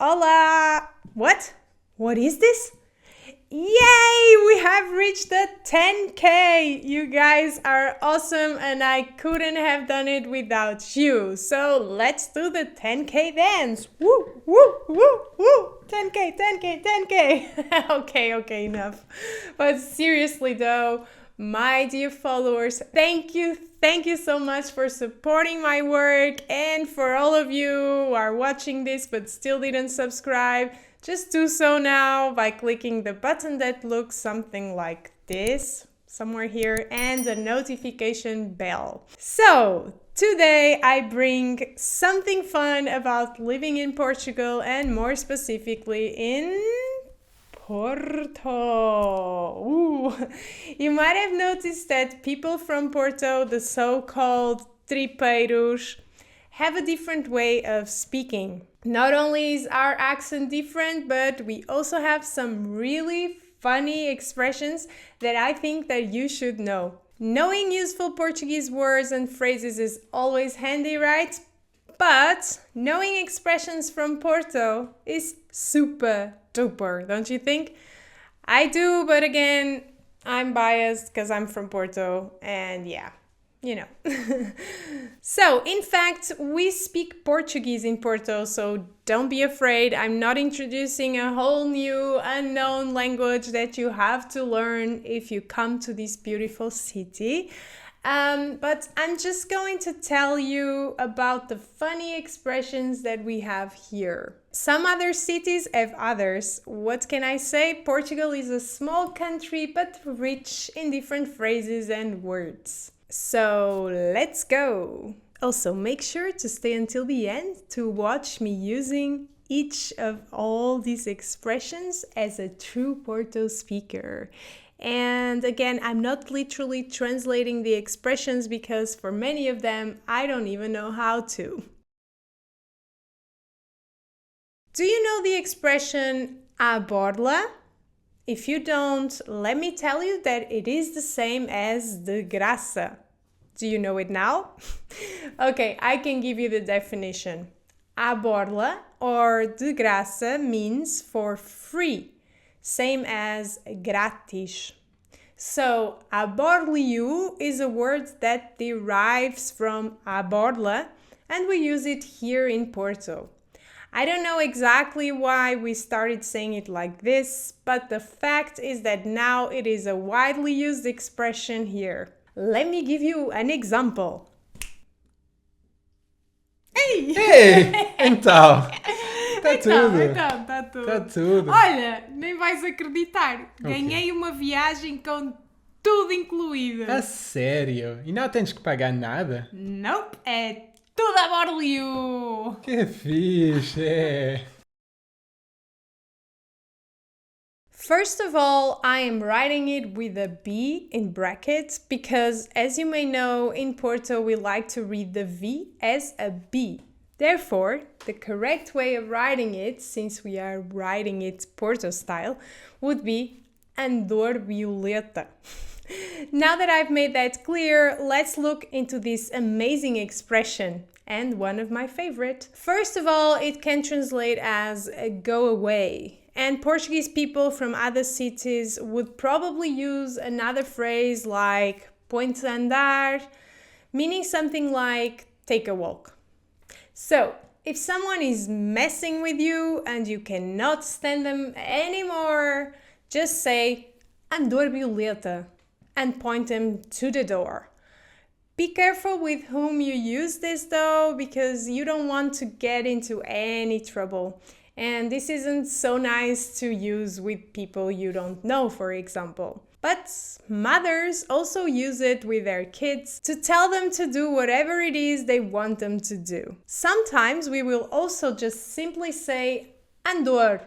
Hola! What? What is this? Yay! We have reached the 10K! You guys are awesome and I couldn't have done it without you. So let's do the 10K dance! Woo! Woo! Woo! Woo! 10K! 10K! 10K! Okay, enough. But seriously though, my dear followers, thank you so much for supporting my work, and for all of you who are watching this but still didn't subscribe, just do so now by clicking the button that looks something like this, somewhere here, and the notification bell. So, today I bring something fun about living in Portugal, and more specifically in Porto. Ooh. You might have noticed that people from Porto, the so-called Tripeiros, have a different way of speaking. Not only is our accent different, but we also have some really funny expressions that I think that you should know. Knowing useful Portuguese words and phrases is always handy, right? But knowing expressions from Porto is super duper, don't you think? I do, but again, I'm biased because I'm from Porto, and yeah, you know. So, in fact, we speak Portuguese in Porto, so don't be afraid. I'm not introducing a whole new unknown language that you have to learn if you come to this beautiful city. But I'm just going to tell you about the funny expressions that we have here. Some other cities have others. What can I say? Portugal is a small country but rich in different phrases and words. So let's go! Also, make sure to stay until the end to watch me using each of all these expressions as a true Porto speaker. And again, I'm not literally translating the expressions because for many of them, I don't even know how to. Do you know the expression Abbar? If you don't, let me tell you that it is the same as de graça. Do you know it now? Okay, I can give you the definition. Abbar or de graça means for free. Same as grátis. So, a borliú is a word that derives from a borla, and we use it here in Porto. I don't know exactly why we started saying it like this, but the fact is that now it is a widely used expression here. Let me give you an example. Ei, então, está tudo. Está tudo. Está tudo. Olha, nem vais acreditar. Ganhei uma viagem com tudo incluído. A sério? E não tens que pagar nada? Nope, é tudo a borliú. Que fixe, é. First of all, I am writing it with a B in brackets because, as you may know, in Porto we like to read the V as a B. Therefore, the correct way of writing it, since we are writing it Porto style, would be Andorvioletta. Now that I've made that clear, let's look into this amazing expression, and one of my favorite. First of all, it can translate as go away. And Portuguese people from other cities would probably use another phrase like põe-te a andar, meaning something like take a walk. So, if someone is messing with you and you cannot stand them anymore, just say Andorvioletta and point them to the door. Be careful with whom you use this though, because you don't want to get into any trouble. And this isn't so nice to use with people you don't know, for example. But mothers also use it with their kids to tell them to do whatever it is they want them to do. Sometimes we will also just simply say Andor.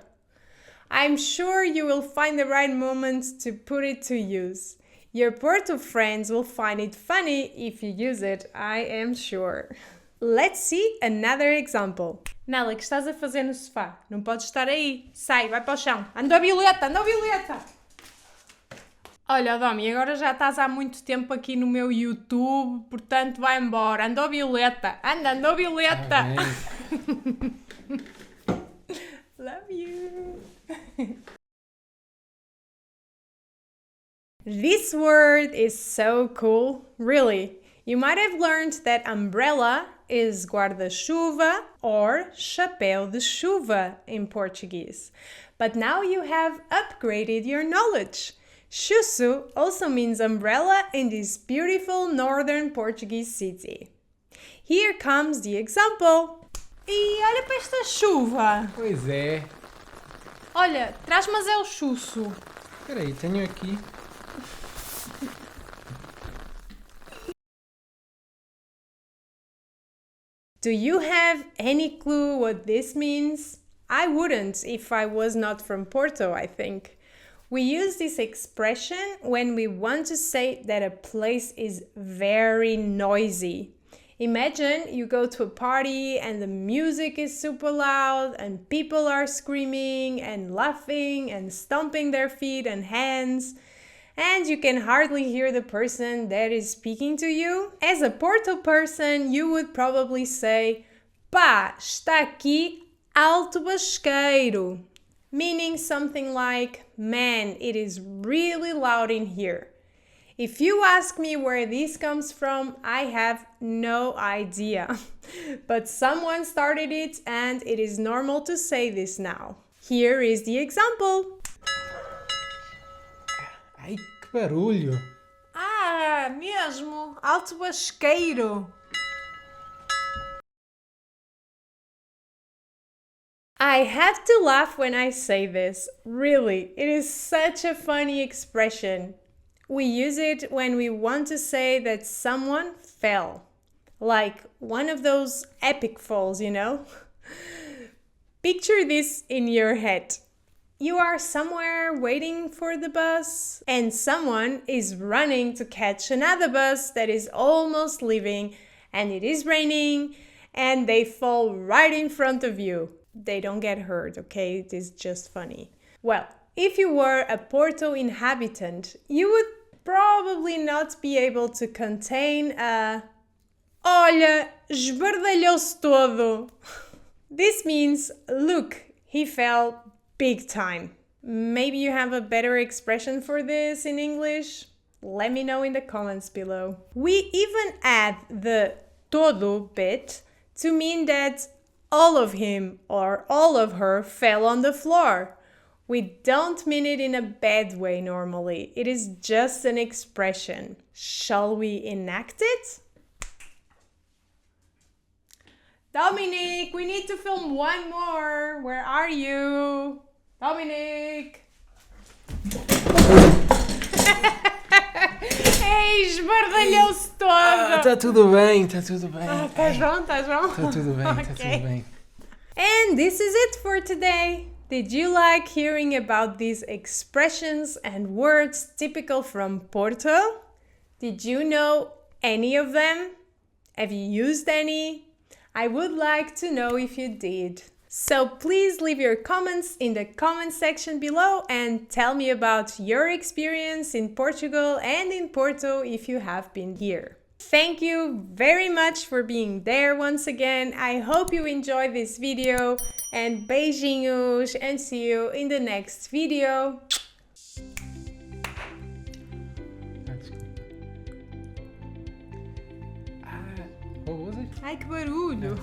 I'm sure you will find the right moment to put it to use. Your Porto friends will find it funny if you use it, I am sure. Let's see another example. Nela, que estás a fazer no sofá? Não podes estar aí. Sai, vai para o chão. Andorvioletta, Andorvioletta! Olha, Domi, agora já estás há muito tempo aqui no meu YouTube, portanto vai embora. Andorvioletta, anda, Andorvioletta! This word is so cool, really. You might have learned that umbrella is guarda-chuva or chapéu de chuva in Portuguese. But now you have upgraded your knowledge. Chuço also means umbrella in this beautiful northern Portuguese city. Here comes the example. E olha para esta chuva. Pois é. Olha, traz mas é o chuço. Espera aí, tenho aqui. Do you have any clue what this means? I wouldn't if I was not from Porto, I think. We use this expression when we want to say that a place is very noisy. Imagine you go to a party and the music is super loud and people are screaming and laughing and stomping their feet and hands, and you can hardly hear the person that is speaking to you. As a Porto person, you would probably say, pá, está aqui Alto Basqueiro, meaning something like, man, it is really loud in here. If you ask me where this comes from, I have no idea. But someone started it and it is normal to say this now. Here is the example. Ai, que barulho. Ah, mesmo, Alto Basqueiro. I have to laugh when I say this. Really, it is such a funny expression. We use it when we want to say that someone fell. Like one of those epic falls, you know? Picture this in your head. You are somewhere waiting for the bus and someone is running to catch another bus that is almost leaving and it is raining and they fall right in front of you. They don't get hurt, okay? It is just funny. Well, if you were a Porto inhabitant, you would probably not be able to contain a olha, esbardalhou-se todo. This means, look, he fell big time. Maybe you have a better expression for this in English? Let me know in the comments below. We even add the todo bit to mean that all of him or all of her fell on the floor. We don't mean it in a bad way normally. It is just an expression. Shall we enact it? Dominic, we need to film one more. Where are you? Dominic! Ei, esbardalhou-se todo! Tá tudo bem, tá tudo bem. Estás bom? Estás bom? Tá tudo bem, tá tudo bem. And this is it for today. Did you like hearing about these expressions and words typical from Porto? Did you know any of them? Have you used any? I would like to know if you did. So please leave your comments in the comment section below and tell me about your experience in Portugal and in Porto if you have been here. Thank you very much for being there once again. I hope you enjoyed this video and beijinhos and see you in the next video. What was it? Ai, que barulho!